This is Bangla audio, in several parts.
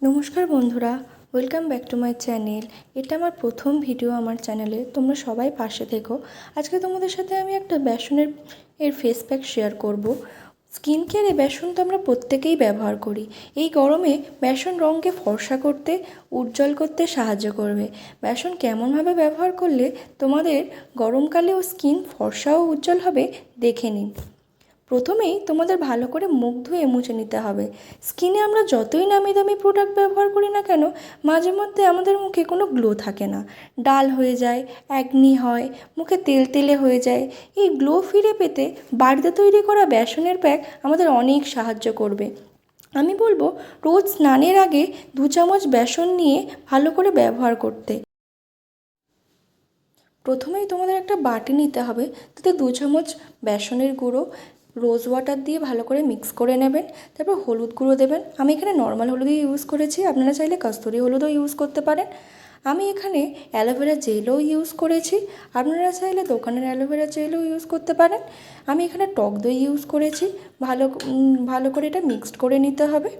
নমস্কার বন্ধুরা, welcome back to my channel. এটা আমার প্রথম ভিডিও আমার চ্যানেলে। তোমরা সবাই পাশে থেকো। আজকে তোমাদের সাথে আমি একটা বেসনের ফেস প্যাক শেয়ার করব। স্কিন কেয়ারে বেসন তো আমরা প্রত্যেকেই ব্যবহার করি। এই গরমে বেসন রঙকে ফর্সা করতে, উজ্জ্বল করতে সাহায্য করবে। বেসন কেমনভাবে ব্যবহার করলে তোমাদের গরমকালেও স্কিন ফর্সা ও উজ্জ্বল হবে দেখে নিন। প্রথমেই তোমাদের ভালো করে মুখ ধুয়ে মুছে নিতে হবে। স্কিনে আমরা যতই নামি দামি প্রোডাক্ট ব্যবহার করি না কেন, মাঝে মধ্যে আমাদের মুখে কোনো গ্লো থাকে না, ডাল হয়ে যায়, অ্যাকনি হয়, মুখে তেলতেলে হয়ে যায়। এই গ্লো ফিরে পেতে বাড়িতে তৈরি করা বেসনের প্যাক আমাদের অনেক সাহায্য করবে। আমি বলবো রোজ স্নানের আগে 2 চামচ বেসন নিয়ে ভালো করে ব্যবহার করতে। প্রথমেই তোমাদের একটা বাটি নিতে হবে, তাতে 2 চামচ বেসনের গুঁড়ো রোজ ওয়াটার দিয়ে ভালো করে মিক্স করে নেবেন। তারপর হলুদ গুঁড়ো দেবেন। আমি এখানে নর্মাল হলুদই ইউজ করেছি, আপনারা চাইলে কস্তুরি হলুদও ইউজ করতে পারেন। আমি এখানে অ্যালোভেরা জেলও ইউজ করেছি, আপনারা চাইলে দোকানের অ্যালোভেরা জেলও ইউজ করতে পারেন। আমি এখানে টক দই ইউজ করেছি। ভালো করে এটা মিক্সড করে নিতে হবে।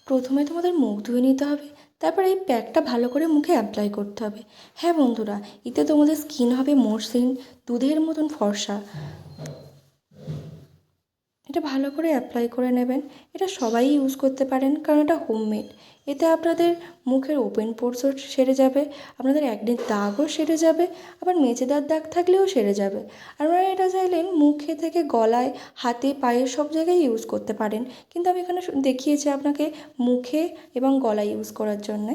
প্রথমে তোমাদের মুখ ধুয়ে নিতে হবে, তারপর এই প্যাকটা ভালো করে মুখে অ্যাপ্লাই করতে হবে। হ্যাঁ বন্ধুরা, এতে তোমাদের স্কিন হবে মসৃণ, দুধের মতন ফর্সা। এটা ভালো করে অ্যাপ্লাই করে নেবেন। এটা সবাই ইউজ করতে পারেন, কারণ এটা হোমমেড। এতে আপনাদের মুখের ওপেন পোরসও সেরে যাবে, আপনাদের একনির দাগও সেরে যাবে, আবার মেচেদার দাগ থাকলেও সেরে যাবে। আপনারা এটা চাইলেন মুখে থেকে গলায়, হাতে, পায়ে সব জায়গায় ইউজ করতে পারেন, কিন্তু আমি এখানে দেখিয়েছি আপনাকে মুখে এবং গলায় ইউজ করার জন্যে।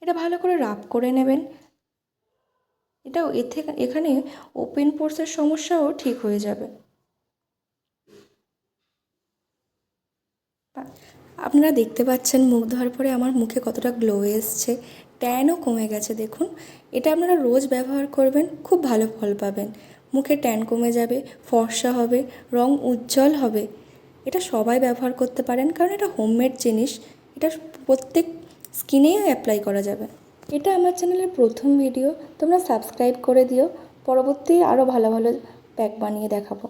এটা ভালো করে রাব করে নেবেন। এখানে ওপেন পোরসের সমস্যাও ঠিক হয়ে যাবে। আপনারা দেখতে পাচ্ছেন মুখ ধোয়ার পরে আমার মুখে কতটা গ্লো এসছে, ট্যানও কমে গেছে দেখুন। এটা আপনারা রোজ ব্যবহার করবেন, খুব ভালো ফল পাবেন। মুখে ট্যান কমে যাবে, ফর্সা হবে, রং উজ্জ্বল হবে। এটা সবাই ব্যবহার করতে পারেন, কারণ এটা হোমমেড জিনিস। এটা প্রত্যেক স্কিনেই অ্যাপ্লাই করা যাবে। এটা আমার চ্যানেলের প্রথম ভিডিও, তোমরা সাবস্ক্রাইব করে দিও। পরবর্তী আরও ভালো ভালো প্যাক বানিয়ে দেখাবো।